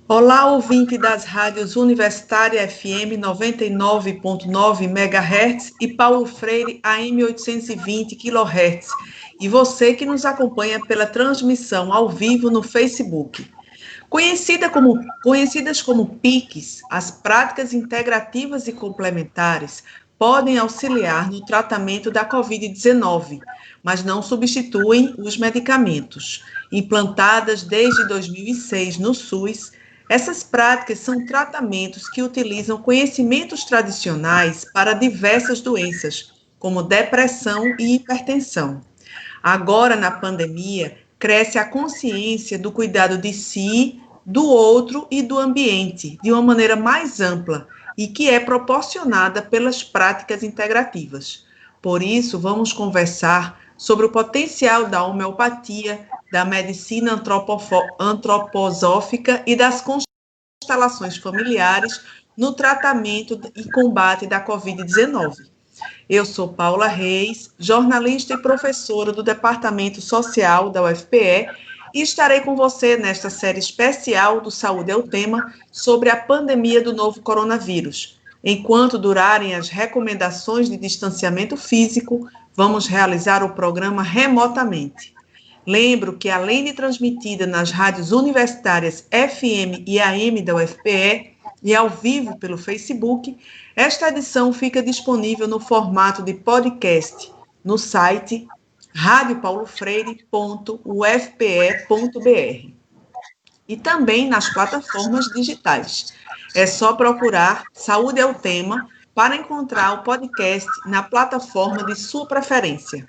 Olá, ouvinte das rádios Universitária FM 99.9 MHz e Paulo Freire AM 820 kHz. E você que nos acompanha pela transmissão ao vivo no Facebook. Conhecidas como PICs, as práticas integrativas e complementares podem auxiliar no tratamento da Covid-19, mas não substituem os medicamentos. Implantadas desde 2006 no SUS, essas práticas são tratamentos que utilizam conhecimentos tradicionais para diversas doenças, como depressão e hipertensão. Agora, na pandemia, cresce a consciência do cuidado de si, do outro e do ambiente, de uma maneira mais ampla e que é proporcionada pelas práticas integrativas. Por isso, vamos conversar sobre o potencial da homeopatia, da medicina antroposófica e das constelações familiares no tratamento e combate da Covid-19. Eu sou Paula Reis, jornalista e professora do Departamento Social da UFPE, e estarei com você nesta série especial do Saúde é o Tema sobre a pandemia do novo coronavírus. Enquanto durarem as recomendações de distanciamento físico, vamos realizar o programa remotamente. Lembro que, além de transmitida nas rádios universitárias FM e AM da UFPE e ao vivo pelo Facebook, esta edição fica disponível no formato de podcast no site radiopaulofreire.ufpe.br e também nas plataformas digitais. É só procurar Saúde é o Tema para encontrar o podcast na plataforma de sua preferência.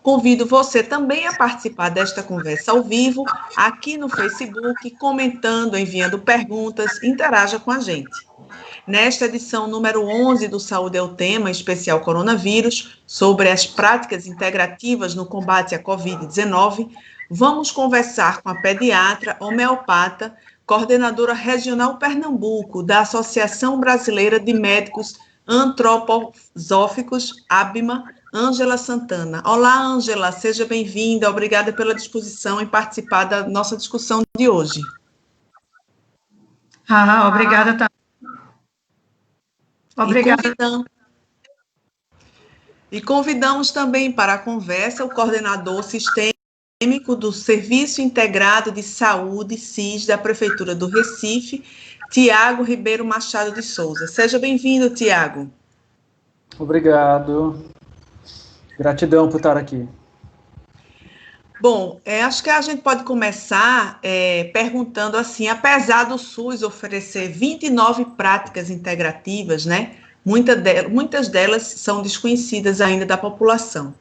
Convido você também a participar desta conversa ao vivo, aqui no Facebook, comentando, enviando perguntas, interaja com a gente. Nesta edição número 11 do Saúde é o Tema, especial coronavírus, sobre as práticas integrativas no combate à Covid-19, vamos conversar com a pediatra homeopata, coordenadora regional Pernambuco da Associação Brasileira de Médicos Antroposóficos, ABMA, Ângela Santana. Olá, Ângela, seja bem-vinda, obrigada pela disposição em participar da nossa discussão de hoje. Obrigada também. Obrigada. E convidamos também para a conversa o coordenador sistêmico do Serviço Integrado de Saúde, SIS, da Prefeitura do Recife, Tiago Ribeiro Machado de Souza. Seja bem-vindo, Tiago. Obrigado. Gratidão por estar aqui. Bom, acho que a gente pode começar perguntando assim, apesar do SUS oferecer 29 práticas integrativas, né? Muitas delas são desconhecidas ainda da população.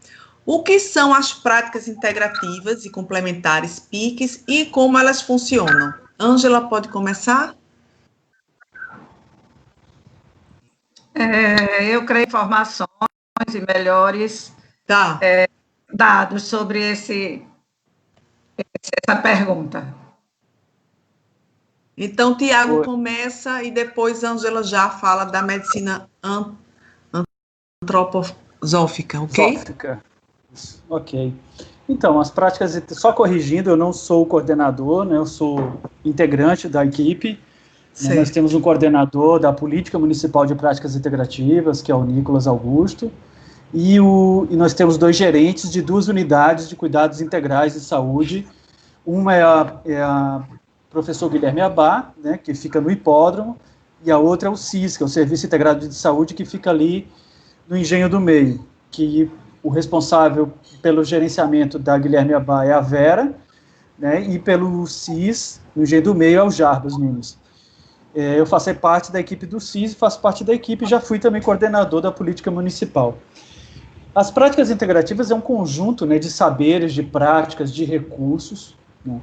O que são as práticas integrativas e complementares PICs e como elas funcionam? Ângela, pode começar? Eu creio informações e melhores dados sobre essa pergunta. Então, Tiago começa e depois Ângela já fala da medicina antroposófica, ok? Zófica. Ok. Então, as práticas, só corrigindo, eu não sou o coordenador, né, eu sou integrante da equipe. Né, nós temos um coordenador da Política Municipal de Práticas Integrativas, que é o Nicolas Augusto, e nós temos 2 gerentes de 2 unidades de cuidados integrais de saúde. Uma é a professor Guilherme Abá, né, que fica no hipódromo, e a outra é o SIS, que é o Serviço Integrado de Saúde, que fica ali no Engenho do Meio, que o responsável pelo gerenciamento da Guilherme Abá é a Vera, né, e pelo SIS, no Engenho do Meio, é o Jarbas Nunes. Eu faço parte da equipe do SIS, faço parte da equipe e já fui também coordenador da política municipal. As práticas integrativas é um conjunto, né, de saberes, de práticas, de recursos, né,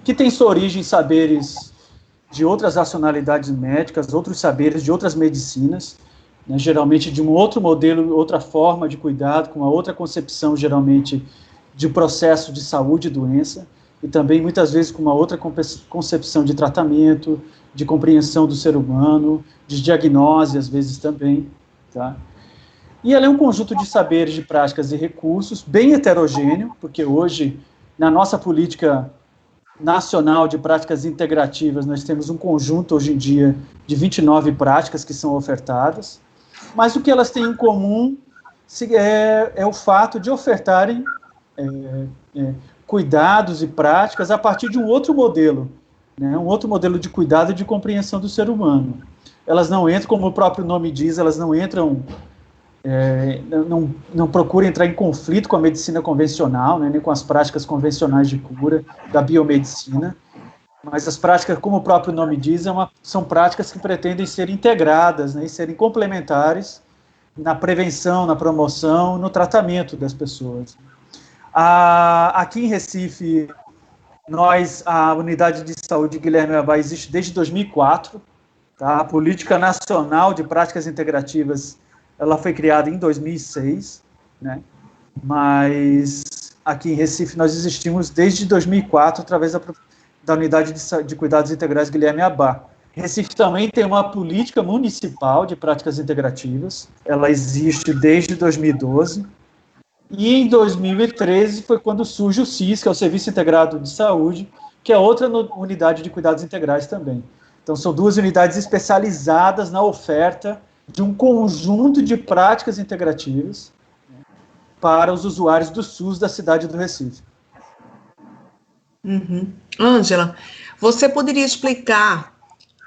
que tem sua origem em saberes de outras nacionalidades médicas, outros saberes de outras medicinas, né, geralmente de um outro modelo, outra forma de cuidado, com uma outra concepção, geralmente, de processo de saúde e doença, e também, muitas vezes, com uma outra concepção de tratamento, de compreensão do ser humano, de diagnose, às vezes, também, tá? E ela é um conjunto de saberes, de práticas e recursos, bem heterogêneo, porque hoje, na nossa política nacional de práticas integrativas, nós temos um conjunto, hoje em dia, de 29 práticas que são ofertadas, mas o que elas têm em comum é o fato de ofertarem cuidados e práticas a partir de um outro modelo, né, um outro modelo de cuidado e de compreensão do ser humano. Elas não entram, como o próprio nome diz, elas não entram, não procuram entrar em conflito com a medicina convencional, né, nem com as práticas convencionais de cura da biomedicina, mas as práticas, como o próprio nome diz, são práticas que pretendem ser integradas, né, e serem complementares na prevenção, na promoção, no tratamento das pessoas. Aqui em Recife, a Unidade de Saúde Guilherme Abá existe desde 2004, tá? A Política Nacional de Práticas Integrativas, ela foi criada em 2006, né? Mas aqui em Recife nós existimos desde 2004, através da Unidade de Cuidados Integrais Guilherme Abá. Recife também tem uma política municipal de práticas integrativas, ela existe desde 2012, e em 2013 foi quando surge o SIS, que é o Serviço Integrado de Saúde, que é outra unidade de cuidados integrais também. Então, são duas unidades especializadas na oferta de um conjunto de práticas integrativas para os usuários do SUS da cidade do Recife. Ângela, você poderia explicar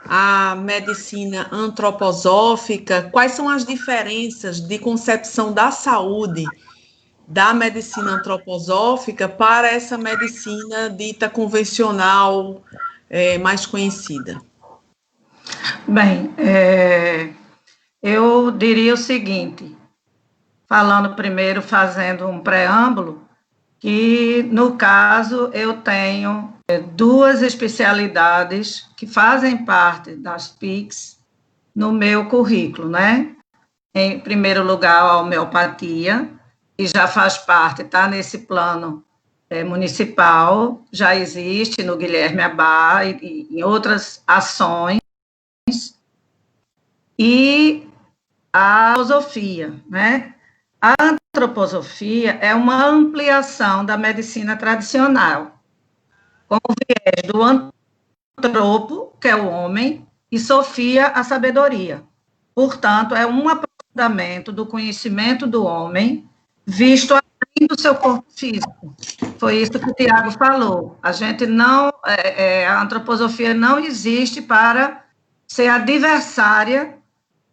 a medicina antroposófica? Quais são as diferenças de concepção da saúde da medicina antroposófica para essa medicina dita convencional, mais conhecida? Bem, eu diria o seguinte, falando primeiro, fazendo um preâmbulo, que, no caso, eu tenho duas especialidades que fazem parte das PICs no meu currículo, né? Em primeiro lugar, a homeopatia, que já faz parte, está nesse plano municipal, já existe no Guilherme Abá e em outras ações, e a antroposofia, né? A antroposofia é uma ampliação da medicina tradicional, com o viés do antropo, que é o homem, e sofia, a sabedoria. Portanto, é um aprofundamento do conhecimento do homem, visto além do seu corpo físico. Foi isso que o Tiago falou. A gente não, a antroposofia não existe para ser adversária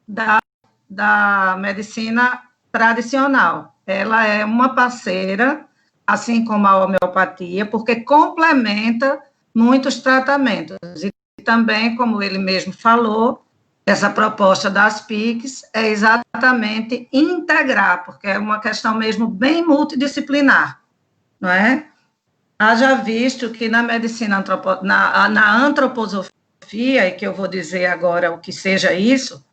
da medicina tradicional. Ela é uma parceira, assim como a homeopatia, porque complementa muitos tratamentos. E também, como ele mesmo falou, essa proposta das PICs é exatamente integrar, porque é uma questão mesmo bem multidisciplinar, não é? Haja visto que na medicina, na antroposofia, e que eu vou dizer agora o que seja isso,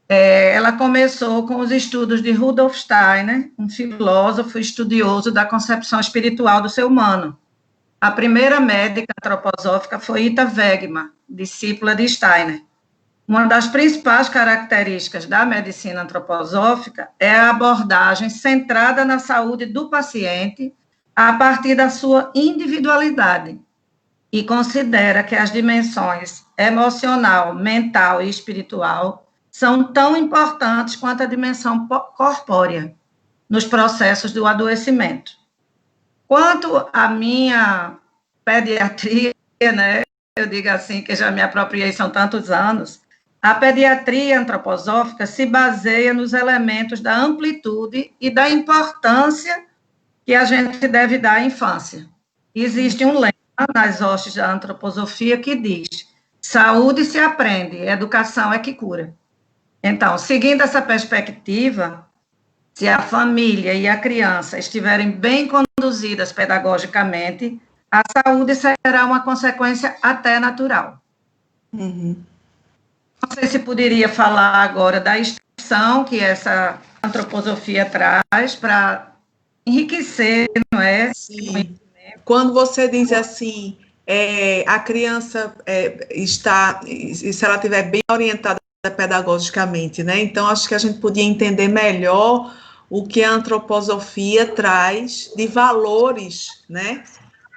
ela começou com os estudos de Rudolf Steiner, um filósofo estudioso da concepção espiritual do ser humano. A primeira médica antroposófica foi Ita Wegman, discípula de Steiner. Uma das principais características da medicina antroposófica é a abordagem centrada na saúde do paciente a partir da sua individualidade e considera que as dimensões emocional, mental e espiritual são tão importantes quanto a dimensão corpórea nos processos do adoecimento. Quanto à minha pediatria, né, eu digo assim, que já me apropriei, são tantos anos, a pediatria antroposófica se baseia nos elementos da amplitude e da importância que a gente deve dar à infância. Existe um lema nas hostes da antroposofia que diz: saúde se aprende, educação é que cura. Então, seguindo essa perspectiva, se a família e a criança estiverem bem conduzidas pedagogicamente, a saúde será uma consequência até natural. Não sei se poderia falar agora da extensão que essa antroposofia traz para enriquecer, não é? Sim. Quando você diz assim, a criança está, se ela estiver bem orientada pedagogicamente, né? Então, acho que a gente podia entender melhor o que a antroposofia traz de valores, né?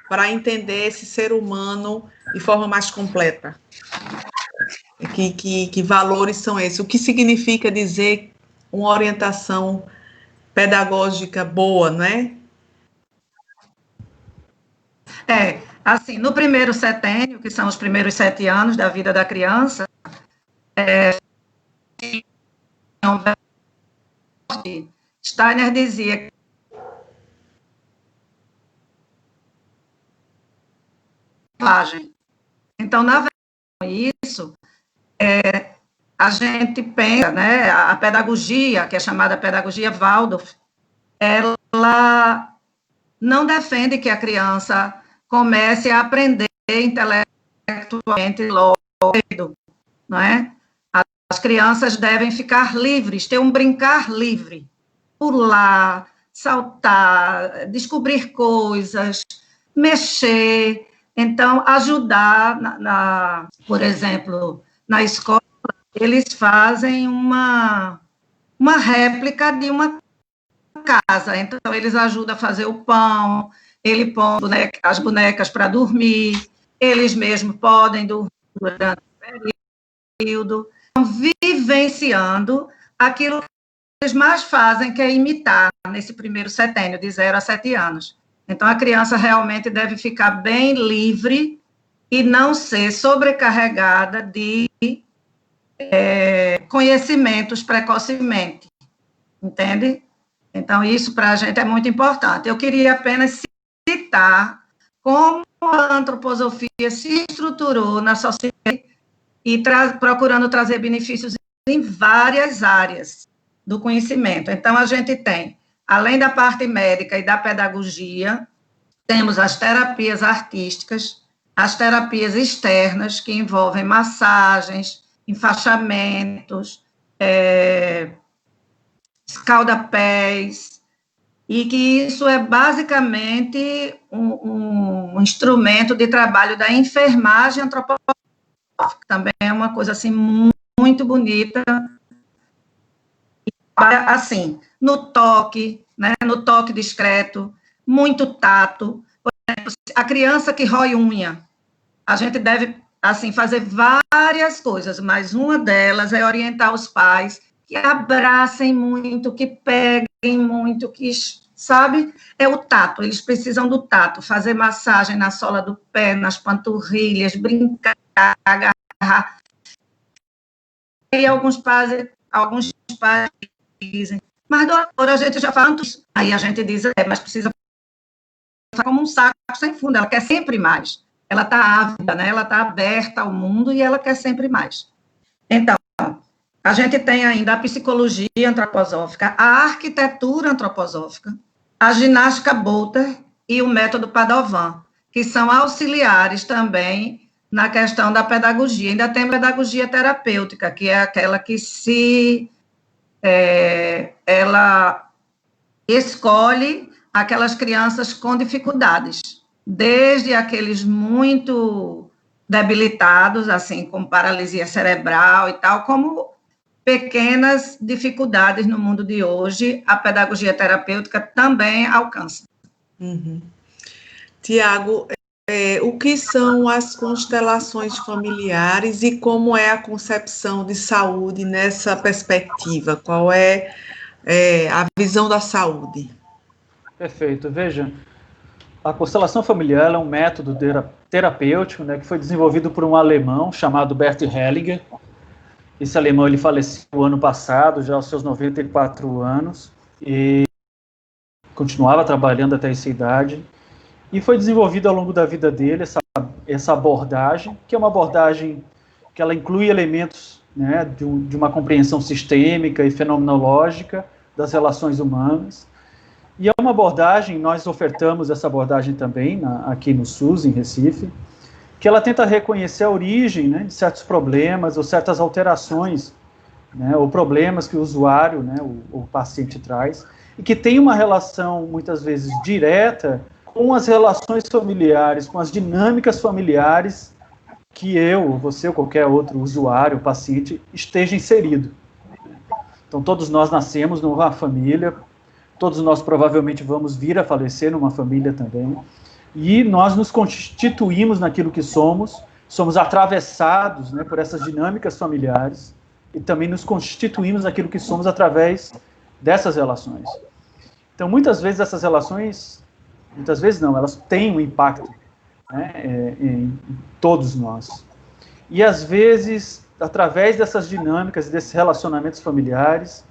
para entender esse ser humano de forma mais completa? Que valores são esses? O que significa dizer uma orientação pedagógica boa, né? Assim, no primeiro setênio, que são os primeiros 7 anos da vida da criança, Steiner dizia que então, na verdade, isso, a gente pensa, né, a pedagogia, que é chamada pedagogia Waldorf, ela não defende que a criança comece a aprender intelectualmente logo, não é? As crianças devem ficar livres, ter um brincar livre, pular, saltar, descobrir coisas, mexer. Então, ajudar, por exemplo, na escola, eles fazem uma réplica de uma casa. Então, eles ajudam a fazer o pão, ele põe as bonecas para dormir, eles mesmos podem dormir durante o período, vivenciando aquilo que eles mais fazem, que é imitar nesse primeiro setênio, de 0 a 7 anos. Então, a criança realmente deve ficar bem livre e não ser sobrecarregada de conhecimentos precocemente, entende? Então, isso para a gente é muito importante. Eu queria apenas citar como a antroposofia se estruturou na sociedade e procurando trazer benefícios em várias áreas do conhecimento. Então, a gente tem, além da parte médica e da pedagogia, temos as terapias artísticas, as terapias externas, que envolvem massagens, enfaixamentos, escalda-pés, e que isso é basicamente um instrumento de trabalho da enfermagem antropológica, também é uma coisa assim muito bonita, assim, no toque, né, no toque discreto, muito tato. Por exemplo, a criança que rói unha, a gente deve, assim, fazer várias coisas, mas uma delas é orientar os pais que abracem muito, que peguem muito, que, sabe, é o tato, eles precisam do tato, fazer massagem na sola do pé, nas panturrilhas, brincar, agarrar. E alguns pais dizem, mas doutora, a gente já fala isso. Aí a gente diz, mas precisa como um saco sem fundo, ela quer sempre mais. Ela está ávida, né? Ela está aberta ao mundo e ela quer sempre mais. Então, a gente tem ainda a psicologia antroposófica, a arquitetura antroposófica, a ginástica Bolter e o método Padovan, que são auxiliares também na questão da pedagogia. Ainda tem a pedagogia terapêutica, que é aquela que ela escolhe aquelas crianças com dificuldades, desde aqueles muito debilitados, assim, com paralisia cerebral e tal, como pequenas dificuldades no mundo de hoje, a pedagogia terapêutica também alcança. Uhum. Tiago, o que são as constelações familiares e como é a concepção de saúde nessa perspectiva? Qual é a visão da saúde? Perfeito. Veja, a constelação familiar é um método terapêutico, né, que foi desenvolvido por um alemão chamado Bert Hellinger. Esse alemão ele faleceu no ano passado, já aos seus 94 anos, e continuava trabalhando até essa idade. E foi desenvolvido ao longo da vida dele essa abordagem, que é uma abordagem que ela inclui elementos, né, de uma compreensão sistêmica e fenomenológica das relações humanas. E é uma abordagem, nós ofertamos essa abordagem também aqui no SUS, em Recife, que ela tenta reconhecer a origem, né, de certos problemas ou certas alterações, né, ou problemas que o usuário, né, o paciente traz, e que tem uma relação, muitas vezes, direta com as relações familiares, com as dinâmicas familiares que eu, você ou qualquer outro usuário, paciente, esteja inserido. Então, todos nós nascemos numa família, todos nós provavelmente vamos vir a falecer numa família também, E nós nos constituímos naquilo que somos atravessados, né, por essas dinâmicas familiares, e também nos constituímos naquilo que somos através dessas relações. Então, muitas vezes essas relações, muitas vezes não, elas têm um impacto, né, em todos nós. E às vezes, através dessas dinâmicas e desses relacionamentos familiares,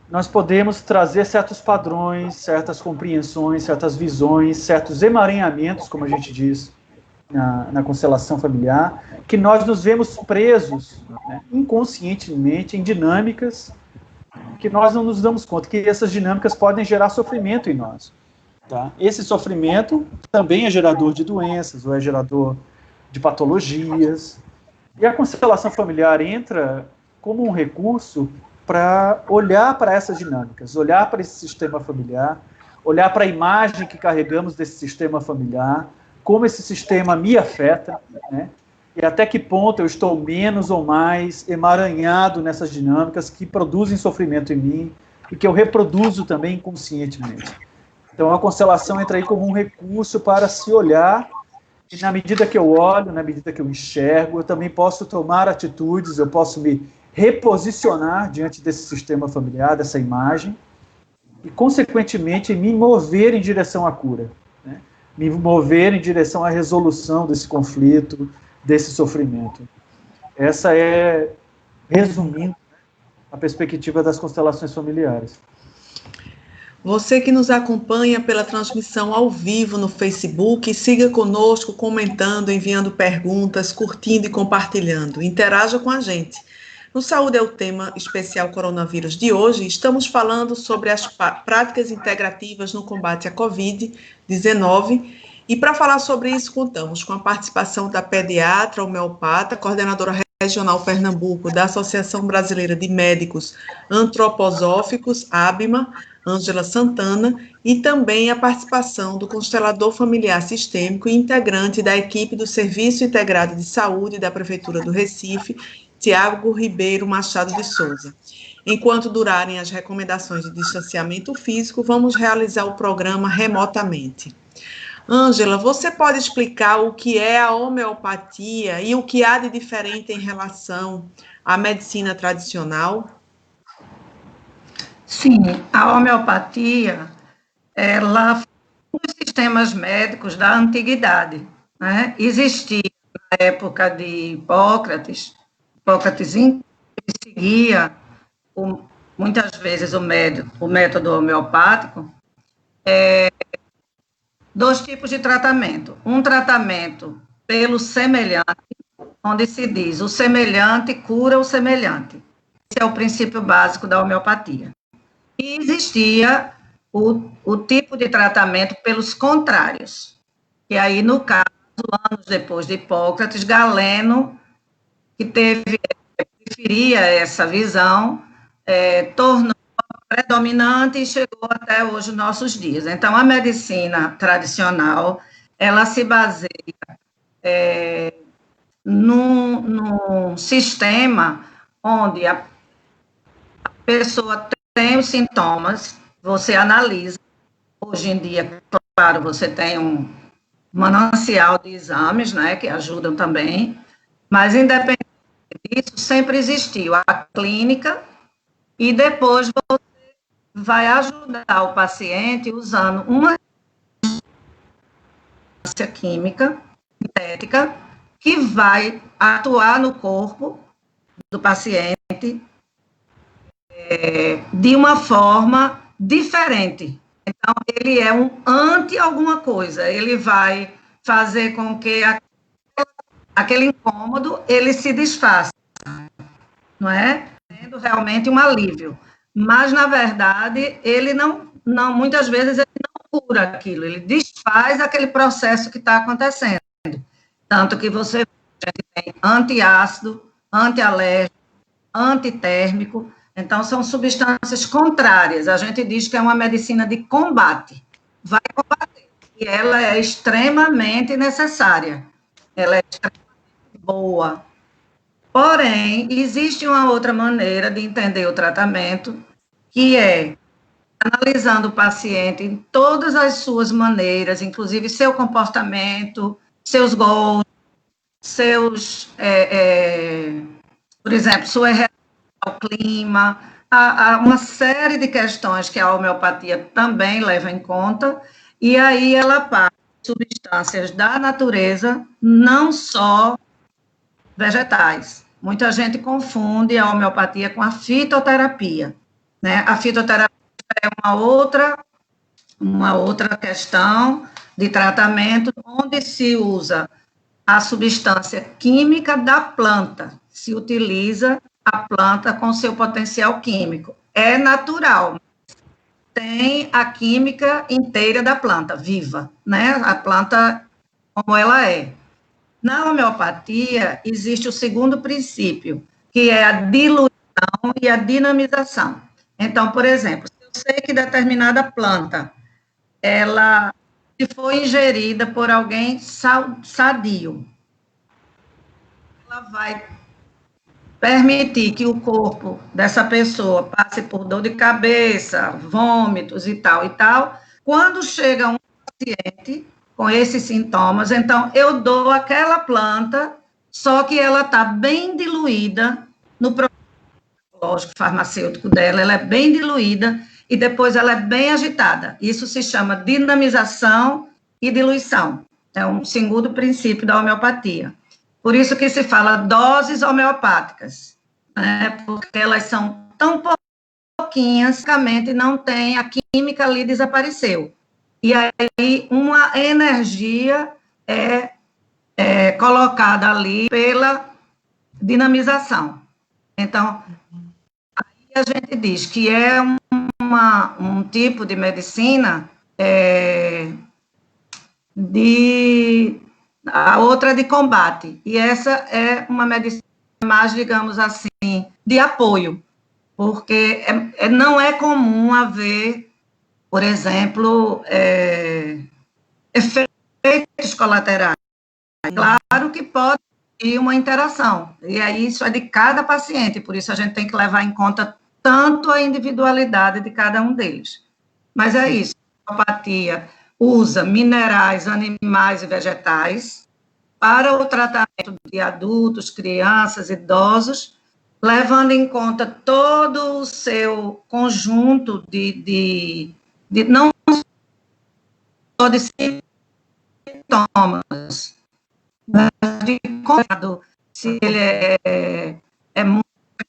nós podemos trazer certos padrões, certas compreensões, certas visões, certos emaranhamentos, como a gente diz na constelação familiar, que nós nos vemos presos, né, inconscientemente em dinâmicas que nós não nos damos conta, que essas dinâmicas podem gerar sofrimento em nós. Tá? Esse sofrimento também é gerador de doenças, ou é gerador de patologias, e a constelação familiar entra como um recurso para olhar para essas dinâmicas, olhar para esse sistema familiar, olhar para a imagem que carregamos desse sistema familiar, como esse sistema me afeta, né? E até que ponto eu estou menos ou mais emaranhado nessas dinâmicas que produzem sofrimento em mim e que eu reproduzo também inconscientemente. Então a constelação entra aí como um recurso para se olhar, e na medida que eu olho, na medida que eu enxergo, eu também posso tomar atitudes, eu posso me reposicionar diante desse sistema familiar, dessa imagem, e consequentemente me mover em direção à cura, né? Me mover em direção à resolução desse conflito, desse sofrimento. Essa é, resumindo, a perspectiva das constelações familiares. Você que nos acompanha pela transmissão ao vivo no Facebook, siga conosco, comentando, enviando perguntas, curtindo e compartilhando. Interaja com a gente. No Saúde é o tema especial coronavírus de hoje. Estamos falando sobre as práticas integrativas no combate à Covid-19. E para falar sobre isso, contamos com a participação da pediatra, homeopata, coordenadora regional Pernambuco da Associação Brasileira de Médicos Antroposóficos, ABMA, Ângela Santana, e também a participação do constelador familiar sistêmico e integrante da equipe do Serviço Integrado de Saúde da Prefeitura do Recife, Tiago Ribeiro Machado de Souza. Enquanto durarem as recomendações de distanciamento físico, vamos realizar o programa remotamente. Ângela, você pode explicar o que é a homeopatia e o que há de diferente em relação à medicina tradicional? Sim, a homeopatia, ela foi um dos sistemas médicos da antiguidade, né? Existia na época de Hipócrates, ele seguia muitas vezes o método homeopático, dois tipos de tratamento. Um tratamento pelo semelhante, onde se diz o semelhante cura o semelhante. Esse é o princípio básico da homeopatia. E existia o tipo de tratamento pelos contrários, que aí, no caso, anos depois de Hipócrates, Galeno, que preferia essa visão, tornou predominante e chegou até hoje os nossos dias. Então, a medicina tradicional, ela se baseia num sistema onde a pessoa tem os sintomas, você analisa. Hoje em dia, claro, você tem um manancial de exames, né, que ajudam também, mas independente disso, sempre existiu a clínica e depois você vai ajudar o paciente usando uma substância química, sintética, que vai atuar no corpo do paciente de uma forma diferente. Então, ele é um anti alguma coisa, ele vai fazer com que aquele incômodo, ele se desfaça, não é? Sendo realmente um alívio. Mas, na verdade, ele não muitas vezes, ele não cura aquilo, ele desfaz aquele processo que está acontecendo. Tanto que você tem antiácido, antialérgico, antitérmico. Então, são substâncias contrárias. A gente diz que é uma medicina de combate. Vai combater. E ela é extremamente necessária. Ela é extremamente boa. Porém, existe uma outra maneira de entender o tratamento, que é analisando o paciente em todas as suas maneiras, inclusive seu comportamento, seus gols, seus, por exemplo, sua reação ao clima, há uma série de questões que a homeopatia também leva em conta, e aí ela passa substâncias da natureza, não só vegetais. Muita gente confunde a homeopatia com a fitoterapia, né? A fitoterapia é uma outra questão de tratamento, onde se usa a substância química da planta, se utiliza a planta com seu potencial químico. É natural, tem a química inteira da planta, viva, né? A planta como ela é. Na homeopatia, existe o segundo princípio, que é a diluição e a dinamização. Então, por exemplo, se eu sei que determinada planta, ela se foi ingerida por alguém sadio, ela vai permitir que o corpo dessa pessoa passe por dor de cabeça, vômitos e tal. Quando chega um paciente com esses sintomas, então eu dou aquela planta, só que ela está bem diluída no processo farmacêutico dela, ela é bem diluída e depois ela é bem agitada. Isso se chama dinamização e diluição. É um segundo princípio da homeopatia. Por isso que se fala doses homeopáticas, né? Porque elas são tão pouquinhas, basicamente não tem, a química ali desapareceu. E aí uma energia é colocada ali pela dinamização. Então, aí a gente diz que é um tipo de medicina a outra é de combate, e essa é uma medicina mais, digamos assim, de apoio, porque não é comum haver, por exemplo, efeitos colaterais. Claro que pode ter uma interação, e aí isso é de cada paciente, por isso a gente tem que levar em conta tanto a individualidade de cada um deles. Mas é isso, a homeopatia usa minerais, animais e vegetais para o tratamento de adultos, crianças, idosos, levando em conta todo o seu conjunto de não só de sintomas, mas de cuidado, se ele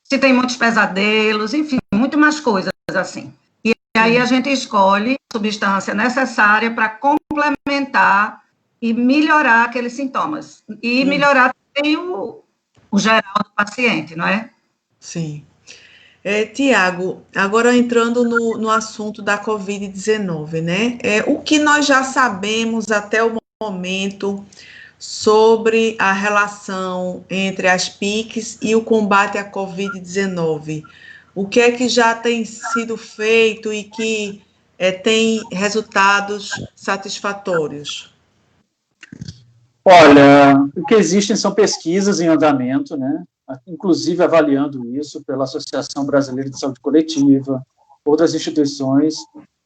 se tem muitos pesadelos, enfim, muito mais coisas assim. E aí a gente escolhe a substância necessária para complementar e melhorar aqueles sintomas. E melhorar também o geral do paciente, não é? Sim. Tiago, agora entrando no assunto da Covid-19, né? O que nós já sabemos até o momento sobre a relação entre as PICs e o combate à Covid-19? O que é que já tem sido feito e que tem resultados satisfatórios? Olha, o que existem são pesquisas em andamento, né? Inclusive avaliando isso pela Associação Brasileira de Saúde Coletiva, outras instituições,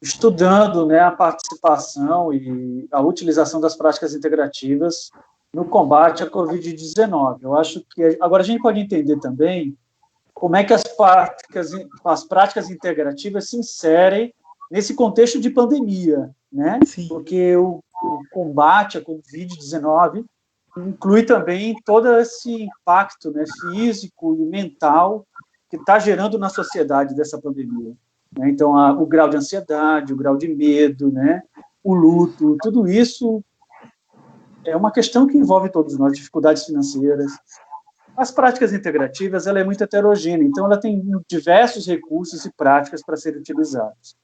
estudando, né, a participação e a utilização das práticas integrativas no combate à Covid-19. Eu acho que agora a gente pode entender também como é que as práticas integrativas se inserem nesse contexto de pandemia, né? Sim. Porque o combate à Covid-19 inclui também todo esse impacto, né, físico e mental que está gerando na sociedade dessa pandemia. Né? Então, o grau de ansiedade, o grau de medo, né, o luto, tudo isso é uma questão que envolve todos nós, dificuldades financeiras. As práticas integrativas, ela é muito heterogênea, então ela tem diversos recursos e práticas para serem utilizados.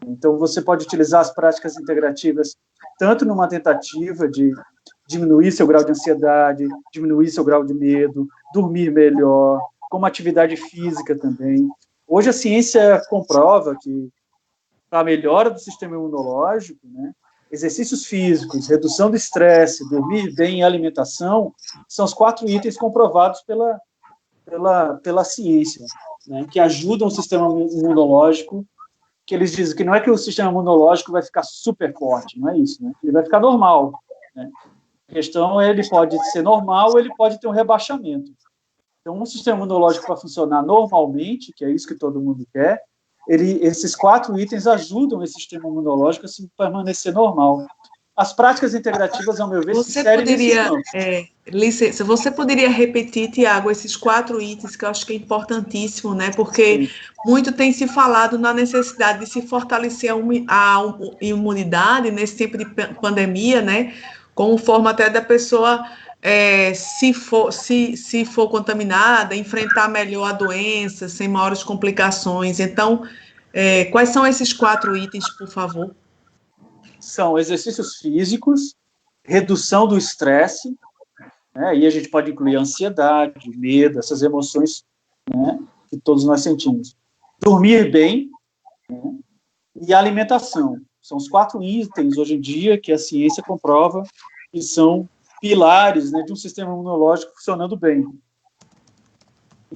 Então, você pode utilizar as práticas integrativas tanto numa tentativa de diminuir seu grau de ansiedade, diminuir seu grau de medo, dormir melhor, como atividade física também. Hoje a ciência comprova que a melhora do sistema imunológico, né, exercícios físicos, redução do estresse, dormir bem e alimentação, são os 4 itens comprovados pela ciência, né, que ajudam o sistema imunológico, que eles dizem que não é que o sistema imunológico vai ficar super forte, não é isso, né? Ele vai ficar normal, né? A questão é, ele pode ser normal ou ele pode ter um rebaixamento. Então, um sistema imunológico para funcionar normalmente, que é isso que todo mundo quer, esses 4 itens ajudam esse sistema imunológico a se permanecer normal. As práticas integrativas, ao meu ver, se inserem nesses campos. Licença, você poderia repetir, Tiago, esses 4 itens que eu acho que é importantíssimo, né? Porque muito tem se falado na necessidade de se fortalecer a imunidade nesse tempo de pandemia, né? Como forma até da pessoa, se for contaminada, enfrentar melhor a doença, sem maiores complicações. Então, quais são esses 4 itens, por favor? São exercícios físicos, redução do estresse, né? E a gente pode incluir ansiedade, medo, essas emoções, né, que todos nós sentimos. Dormir bem, né, e alimentação. São os 4 itens, hoje em dia, que a ciência comprova que são pilares, né, de um sistema imunológico funcionando bem.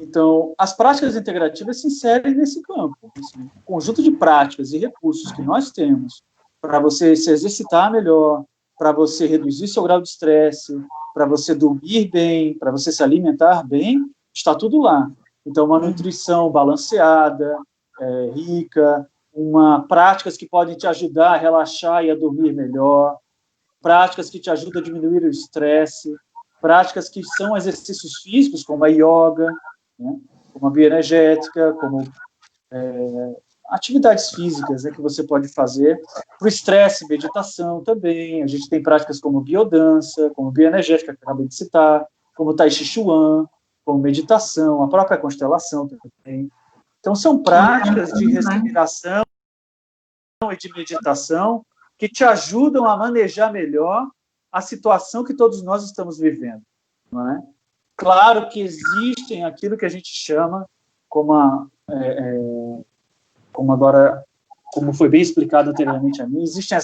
Então, as práticas integrativas se inserem nesse campo. Assim, um conjunto de práticas e recursos que nós temos para você se exercitar melhor, para você reduzir seu grau de estresse, para você dormir bem, para você se alimentar bem, está tudo lá. Então, uma nutrição balanceada, rica, práticas que podem te ajudar a relaxar e a dormir melhor, práticas que te ajudam a diminuir o estresse, práticas que são exercícios físicos, como a yoga, né, como a bioenergética, como atividades físicas, né, que você pode fazer. Para o estresse, meditação também. A gente tem práticas como biodança, como bioenergética, que eu acabei de citar, como Tai Chi Chuan, como meditação, a própria constelação também. Então, são práticas de respiração e de meditação que te ajudam a manejar melhor a situação que todos nós estamos vivendo, não é? Claro que existem aquilo que a gente chama como como foi bem explicado anteriormente a mim, existem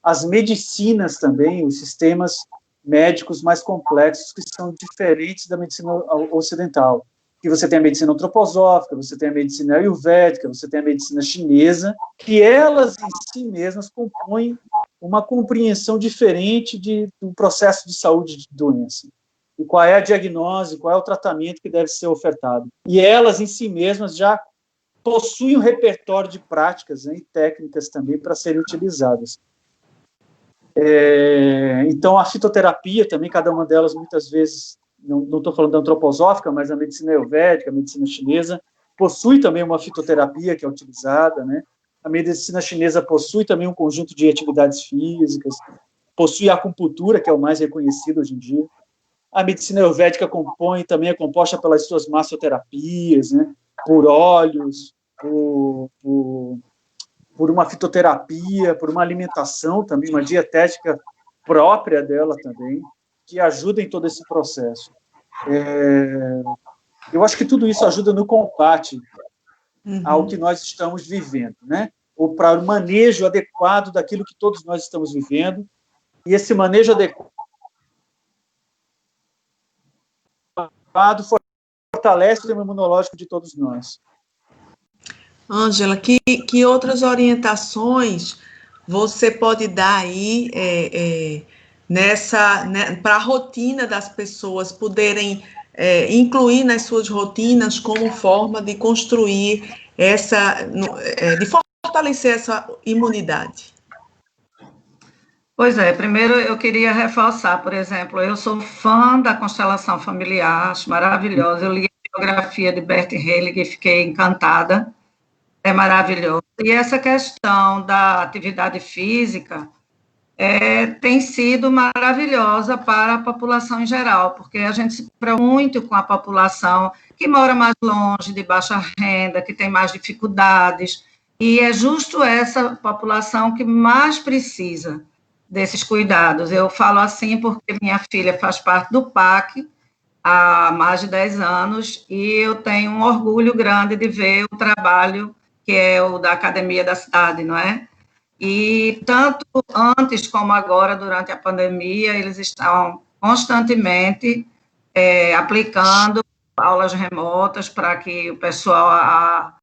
as medicinas também, os sistemas médicos mais complexos que são diferentes da medicina ocidental. Que você tem a medicina antroposófica, você tem a medicina ayurvédica, você tem a medicina chinesa, que elas em si mesmas compõem uma compreensão diferente do processo de saúde de doença. E qual é a diagnose, qual é o tratamento que deve ser ofertado. E elas em si mesmas já possuem um repertório de práticas, né, e técnicas também para serem utilizadas. Então, a fitoterapia também, cada uma delas, muitas vezes, não estou falando da antroposófica, mas a medicina ayurvédica, a medicina chinesa, possui também uma fitoterapia que é utilizada, né? A medicina chinesa possui também um conjunto de atividades físicas, possui a acupuntura, que é o mais reconhecido hoje em dia. A medicina ayurvédica é composta pelas suas massoterapias, né? Por óleos, por uma fitoterapia, por uma alimentação também, uma dietética própria dela também, que ajuda em todo esse processo. Eu acho que tudo isso ajuda no combate ao que nós estamos vivendo, né? Ou para o manejo adequado daquilo que todos nós estamos vivendo, e esse manejo adequado fortalece o sistema imunológico de todos nós. Ângela, que outras orientações você pode dar aí para a rotina das pessoas poderem incluir nas suas rotinas como forma de construir de fortalecer essa imunidade? Pois é, primeiro eu queria reforçar, por exemplo, eu sou fã da constelação familiar, acho maravilhosa, eu li a biografia de Bert Hellinger e fiquei encantada, é maravilhoso. E essa questão da atividade física tem sido maravilhosa para a população em geral, porque a gente se preocupa muito com a população que mora mais longe, de baixa renda, que tem mais dificuldades, e é justo essa população que mais precisa desses cuidados. Eu falo assim porque minha filha faz parte do PAC há mais de 10 anos, e eu tenho um orgulho grande de ver o trabalho que é o da Academia da Cidade, não é? E tanto antes como agora, durante a pandemia, eles estão constantemente aplicando aulas remotas para que o pessoal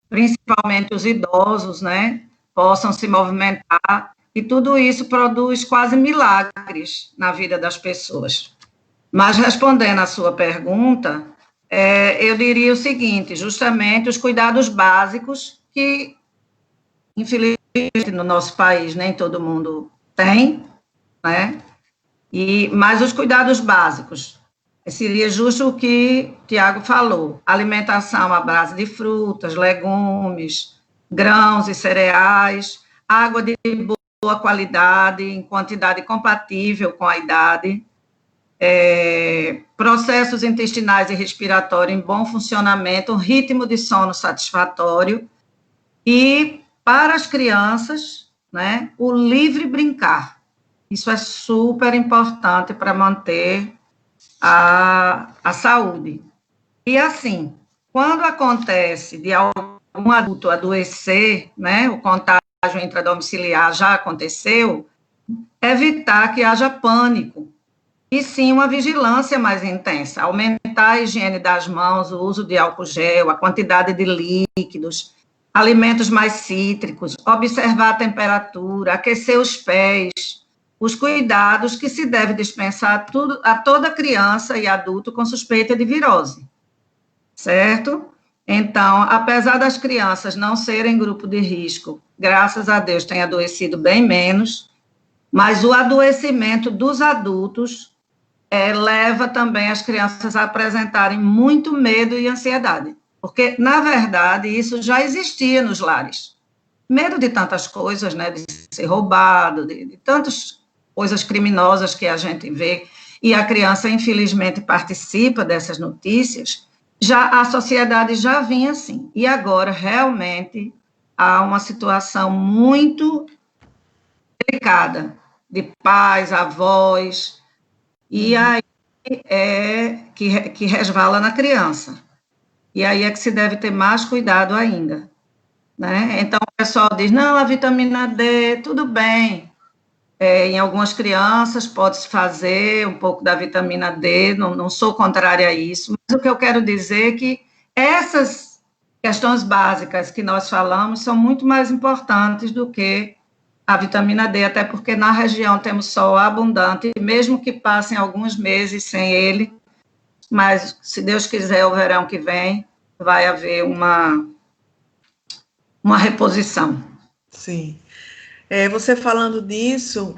principalmente os idosos, né, possam se movimentar, e tudo isso produz quase milagres na vida das pessoas. Mas, respondendo à sua pergunta, eu diria o seguinte, justamente os cuidados básicos que, infelizmente, no nosso país nem todo mundo tem, né, mas os cuidados básicos, seria justo o que o Tiago falou, alimentação à base de frutas, legumes, grãos e cereais, água de boa qualidade, em quantidade compatível com a idade, processos intestinais e respiratórios em bom funcionamento, um ritmo de sono satisfatório, e para as crianças, né, o livre brincar. Isso é super importante para manter a saúde. E assim, quando acontece de algum adulto adoecer, né, o contágio intradomiciliar já aconteceu, evitar que haja pânico, e sim uma vigilância mais intensa, aumentar a higiene das mãos, o uso de álcool gel, a quantidade de líquidos, alimentos mais cítricos, observar a temperatura, aquecer os pés, os cuidados que se deve dispensar a toda criança e adulto com suspeita de virose, certo? Então, apesar das crianças não serem grupo de risco, graças a Deus têm adoecido bem menos, mas o adoecimento dos adultos leva também as crianças a apresentarem muito medo e ansiedade, porque, na verdade, isso já existia nos lares. Medo de tantas coisas, né, de ser roubado, de tantas coisas criminosas que a gente vê, e a criança, infelizmente, participa dessas notícias, a sociedade já vinha assim, e agora, realmente, há uma situação muito delicada, de pais, avós, e aí que resvala na criança. E aí é que se deve ter mais cuidado ainda, né? Então, o pessoal diz, não, a vitamina D, tudo bem. Em algumas crianças pode-se fazer um pouco da vitamina D, não sou contrária a isso, mas o que eu quero dizer é que essas questões básicas que nós falamos são muito mais importantes do que a vitamina D, até porque na região temos sol abundante, mesmo que passem alguns meses sem ele, mas se Deus quiser, o verão que vem vai haver uma reposição. Sim. Você falando disso,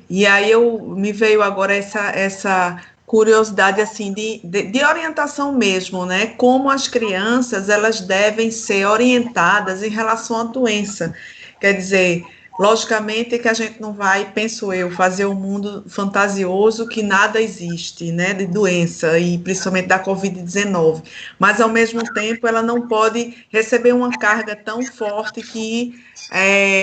e aí me veio agora essa curiosidade assim de orientação mesmo, né? Como as crianças elas devem ser orientadas em relação à doença. Quer dizer, logicamente que a gente não vai, penso eu, fazer um mundo fantasioso que nada existe, né? De doença, e principalmente da Covid-19. Mas, ao mesmo tempo, ela não pode receber uma carga tão forte que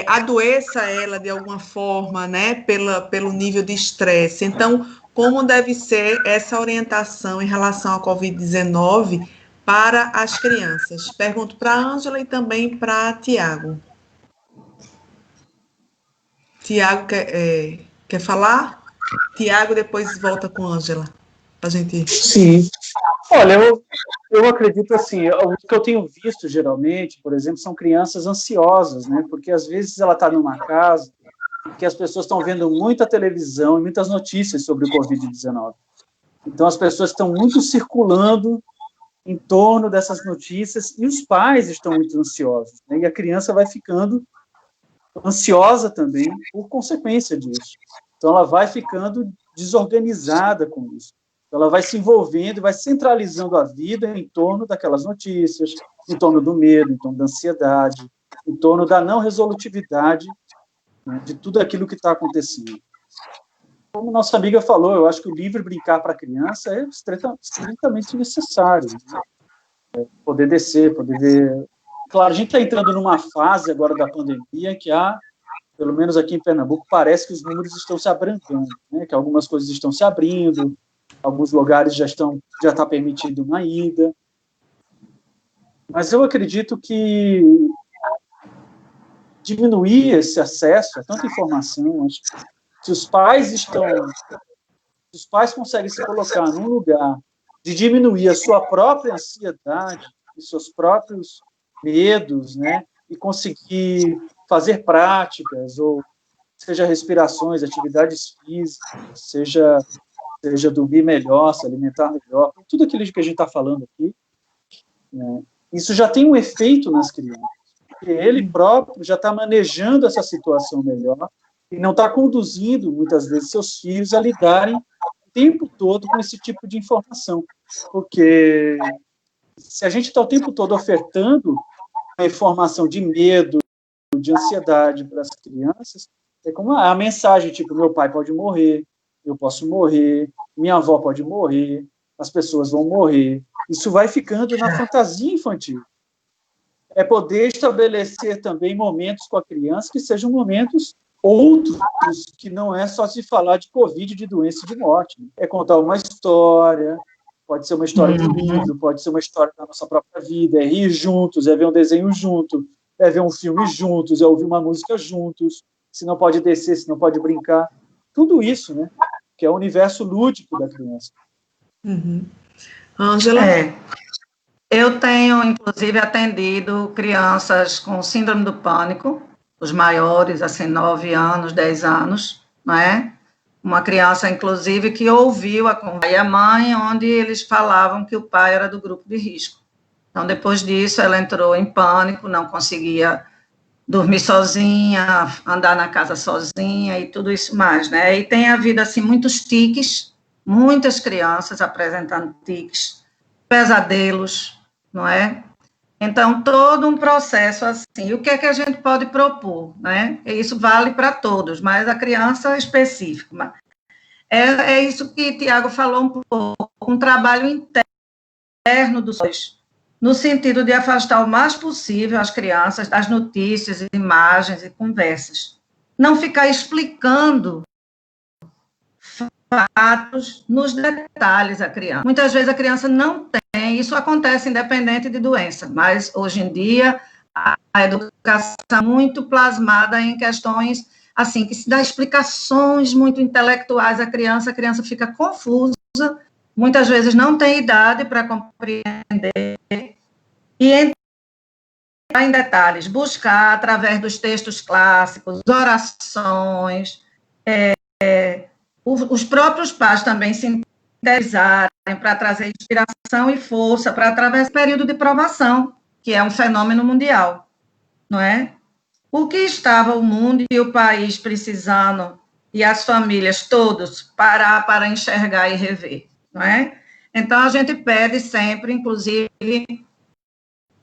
adoeça ela de alguma forma, né, pelo nível de estresse. Então, como deve ser essa orientação em relação à Covid-19 para as crianças? Pergunto para a Ângela e também para Tiago. Tiago quer falar? Tiago, depois volta com a Ângela, para a gente... Sim. Olha, eu acredito assim, o que eu tenho visto geralmente, por exemplo, são crianças ansiosas, né? Porque às vezes ela está numa casa que as pessoas estão vendo muita televisão e muitas notícias sobre o Covid-19. Então as pessoas estão muito circulando em torno dessas notícias e os pais estão muito ansiosos, né? E a criança vai ficando ansiosa também por consequência disso. Então ela vai ficando desorganizada com isso. Ela vai se envolvendo, vai centralizando a vida em torno daquelas notícias, em torno do medo, em torno da ansiedade, em torno da não resolutividade, né, de tudo aquilo que está acontecendo. Como nossa amiga falou, eu acho que o livre brincar para a criança é estritamente necessário. Né? Poder descer, poder ver... Claro, a gente está entrando numa fase agora da pandemia que pelo menos aqui em Pernambuco, parece que os números estão se abrandando, né, que algumas coisas estão se abrindo, alguns lugares já está permitindo uma ida. Mas eu acredito que diminuir esse acesso a tanta informação, se os pais conseguem se colocar num lugar de diminuir a sua própria ansiedade e seus próprios medos, né, e conseguir fazer práticas, ou seja respirações, atividades físicas, seja dormir melhor, se alimentar melhor, tudo aquilo que a gente está falando aqui, né, isso já tem um efeito nas crianças, porque ele próprio já está manejando essa situação melhor e não está conduzindo, muitas vezes, seus filhos a lidarem o tempo todo com esse tipo de informação, porque se a gente está o tempo todo ofertando a informação de medo, de ansiedade para as crianças, é como a mensagem, tipo, meu pai pode morrer, eu posso morrer, minha avó pode morrer, as pessoas vão morrer. Isso vai ficando na fantasia infantil. É poder estabelecer também momentos com a criança que sejam momentos outros, que não é só se falar de Covid, de doença e de morte. É contar uma história, pode ser uma história de livro, pode ser uma história da nossa própria vida, é rir juntos, é ver um desenho junto, é ver um filme juntos, é ouvir uma música juntos, se não pode descer, se não pode brincar. Tudo isso, né? Que é o universo lúdico da criança. Ângela? Eu tenho, inclusive, atendido crianças com síndrome do pânico, os maiores, assim, 9 anos, 10 anos, não é? Uma criança, inclusive, que ouviu a conversa e a mãe, onde eles falavam que o pai era do grupo de risco. Então, depois disso, ela entrou em pânico, não conseguia dormir sozinha, andar na casa sozinha e tudo isso mais, né? E tem havido, assim, muitos tiques, muitas crianças apresentando tiques, pesadelos, não é? Então, todo um processo assim. E o que é que a gente pode propor, né? Isso vale para todos, mas a criança é específica. É isso que Tiago falou um pouco, um trabalho interno dos dois, no sentido de afastar o mais possível as crianças das notícias, imagens e conversas. Não ficar explicando fatos nos detalhes à criança. Muitas vezes a criança não tem, isso acontece independente de doença, mas hoje em dia a educação é muito plasmada em questões assim, que se dá explicações muito intelectuais à criança, a criança fica confusa, muitas vezes não tem idade para compreender, e entrar em detalhes, buscar através dos textos clássicos, orações, os próprios pais também se interessarem para trazer inspiração e força para através do período de provação, que é um fenômeno mundial, não é? O que estava o mundo e o país precisando, e as famílias todos, parar para enxergar e rever, não é? Então, a gente pede sempre, inclusive,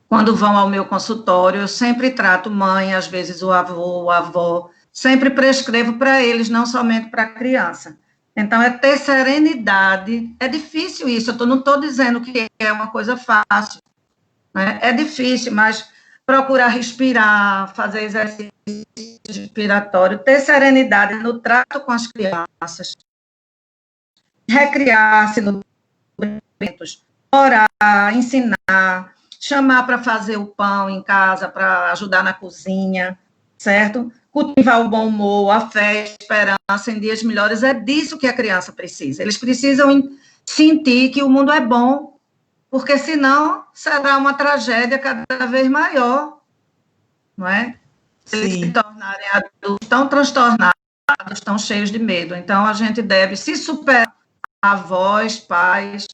quando vão ao meu consultório, eu sempre trato mãe, às vezes o avô, a avó, sempre prescrevo para eles, não somente para a criança. Então, é ter serenidade. É difícil isso, eu não estou dizendo que é uma coisa fácil, né? É difícil, mas procurar respirar, fazer exercício respiratório, ter serenidade no trato com as crianças, recriar-se nos eventos, orar, ensinar, chamar para fazer o pão em casa, para ajudar na cozinha, certo? Cultivar o bom humor, a fé, a esperança em dias melhores, é disso que a criança precisa. Eles precisam sentir que o mundo é bom, porque senão será uma tragédia cada vez maior, não é? Se eles se tornarem adultos tão transtornados, tão cheios de medo. Então, a gente deve se superar, avós, pais,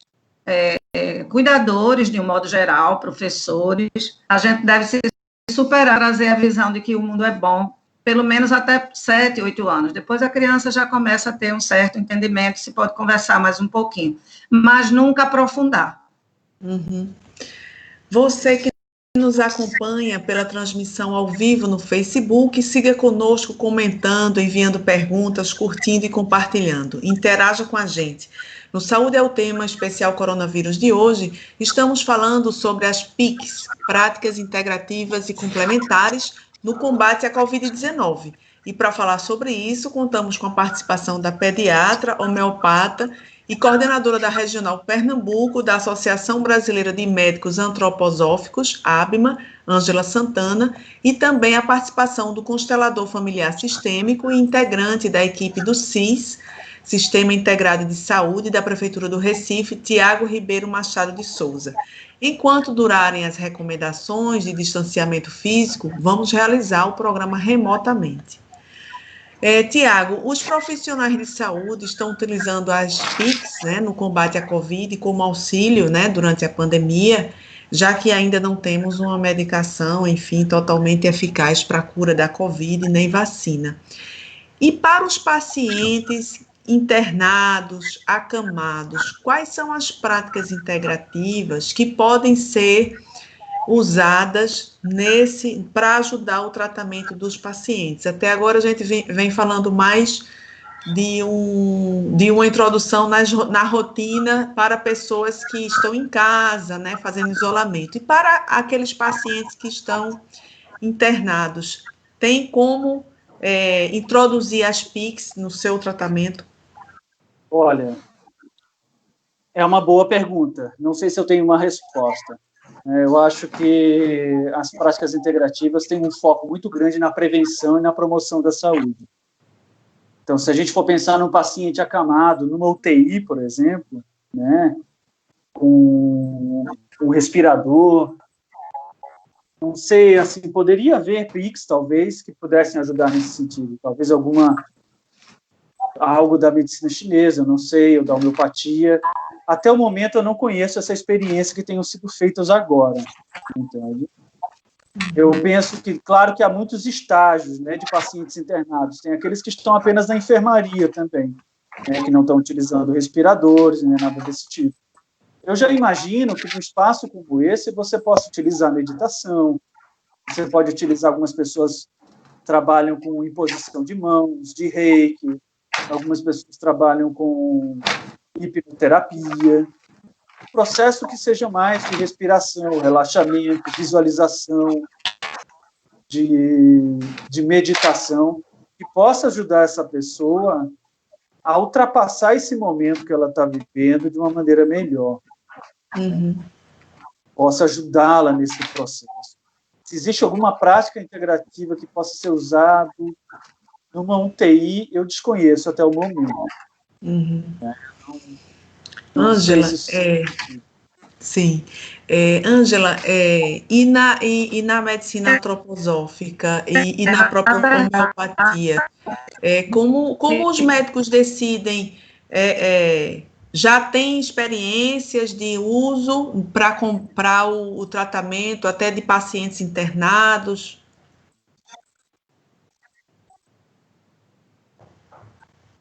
cuidadores, de um modo geral, professores, a gente deve se superar, trazer a visão de que o mundo é bom, pelo menos até 7, 8 anos. Depois a criança já começa a ter um certo entendimento, se pode conversar mais um pouquinho, mas nunca aprofundar. Você que nos acompanha pela transmissão ao vivo no Facebook, siga conosco comentando, enviando perguntas, curtindo e compartilhando. Interaja com a gente. No Saúde é o Tema Especial Coronavírus de hoje, estamos falando sobre as PICs, Práticas Integrativas e Complementares, no combate à Covid-19. E para falar sobre isso, contamos com a participação da pediatra, homeopata e coordenadora da Regional Pernambuco da Associação Brasileira de Médicos Antroposóficos, ABMA, Ângela Santana, e também a participação do constelador familiar sistêmico e integrante da equipe do CIS, Sistema Integrado de Saúde da Prefeitura do Recife, Tiago Ribeiro Machado de Souza. Enquanto durarem as recomendações de distanciamento físico, vamos realizar o programa remotamente. Tiago, os profissionais de saúde estão utilizando as PICs, né, no combate à Covid como auxílio, né, durante a pandemia, já que ainda não temos uma medicação, enfim, totalmente eficaz para a cura da Covid, nem vacina. E para os pacientes internados, acamados, quais são as práticas integrativas que podem ser usadas para ajudar o tratamento dos pacientes? Até agora a gente vem falando mais de uma introdução na rotina para pessoas que estão em casa, né, fazendo isolamento. E para aqueles pacientes que estão internados, tem como introduzir as PICs no seu tratamento? Olha, é uma boa pergunta. Não sei se eu tenho uma resposta. Eu acho que as práticas integrativas têm um foco muito grande na prevenção e na promoção da saúde. Então, se a gente for pensar num paciente acamado, numa UTI, por exemplo, né, com um respirador, não sei, assim, poderia haver PICs, talvez, que pudessem ajudar nesse sentido. Talvez algo da medicina chinesa, eu não sei, ou da homeopatia. Até o momento, eu não conheço essa experiência que tenham sido feitas agora, entende? Eu penso que, claro que há muitos estágios, né, de pacientes internados. Tem aqueles que estão apenas na enfermaria também, né, que não estão utilizando respiradores, nem nada desse tipo. Eu já imagino que num espaço como esse você possa utilizar meditação, você pode utilizar, algumas pessoas trabalham com imposição de mãos, de reiki, algumas pessoas trabalham com hipnoterapia, processo que seja mais de respiração, relaxamento, visualização, de meditação, que possa ajudar essa pessoa a ultrapassar esse momento que ela está vivendo de uma maneira melhor. Uhum. Possa ajudá-la nesse processo. Se existe alguma prática integrativa que possa ser usada numa UTI, eu desconheço até o momento. Uhum. Ângela, sim. Ângela, e na medicina antroposófica e na própria homeopatia, como os médicos decidem, já tem experiências de uso para comprar o tratamento até de pacientes internados?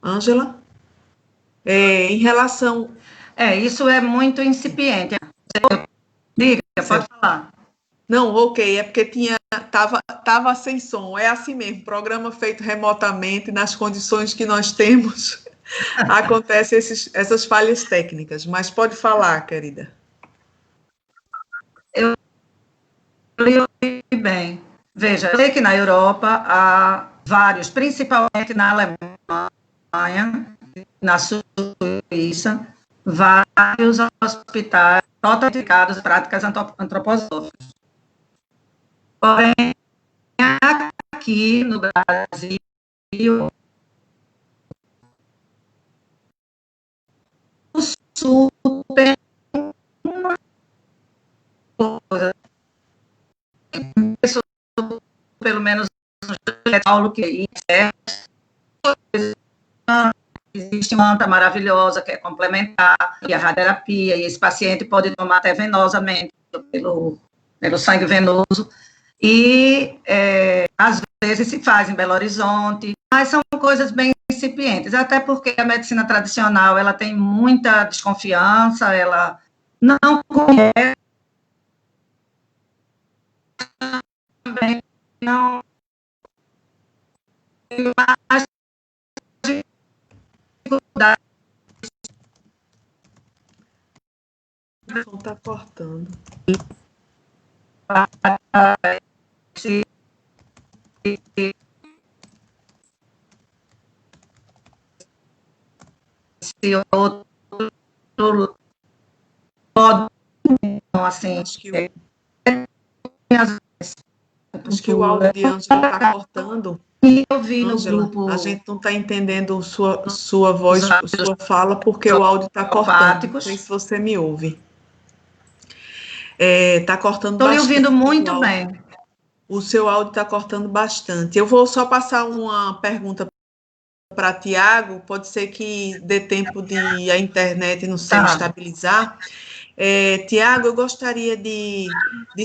Ângela? Em relação... Isso é muito incipiente. Diga, pode falar. Não, ok, é porque tava sem som, é assim mesmo, programa feito remotamente, nas condições que nós temos, acontecem essas falhas técnicas, mas pode falar, querida. Eu li bem. Veja, eu sei que na Europa há vários, principalmente na Alemanha, na Suíça, vários hospitais prototipados de práticas antroposóficas. Porém, aqui no Brasil, o Sul tem uma coisa, pelo menos Paulo, que existe uma anta maravilhosa que é complementar, e a radioterapia, e esse paciente pode tomar até venosamente, pelo sangue venoso, e às vezes se faz em Belo Horizonte, mas são coisas bem incipientes, até porque a medicina tradicional, ela tem muita desconfiança, ela não conhece, também não tem mais dificuldade. O som está cortando. Se outro modo, assim, Acho que o áudio de Ângela está cortando. E eu vi no Ângela, grupo a gente não está entendendo sua voz, sua fala, porque o áudio está cortando. Não sei se você me ouve. Está cortando Estou lhe bastante. ouvindo muito bem. O seu áudio está cortando bastante. Eu vou só passar uma pergunta para Tiago, pode ser que dê tempo de a internet no céu estabilizar. Tiago, eu gostaria de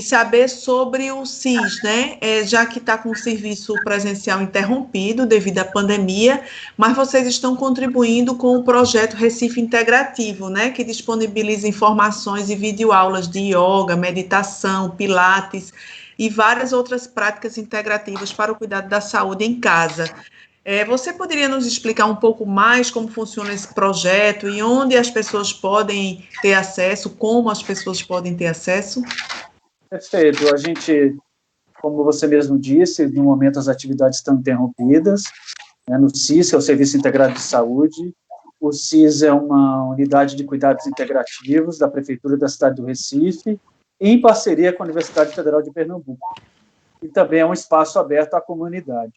saber sobre o SIS, né? Já que está com o serviço presencial interrompido devido à pandemia, mas vocês estão contribuindo com o projeto Recife Integrativo, né? Que disponibiliza informações e videoaulas de yoga, meditação, pilates e várias outras práticas integrativas para o cuidado da saúde em casa. Você poderia nos explicar um pouco mais como funciona esse projeto e onde as pessoas podem ter acesso, como as pessoas podem ter acesso? Perfeito. A gente, como você mesmo disse, no momento as atividades estão interrompidas, né, no SIS, que é o Serviço Integrado de Saúde. O SIS é uma unidade de cuidados integrativos da Prefeitura da cidade do Recife, em parceria com a Universidade Federal de Pernambuco. E também é um espaço aberto à comunidade.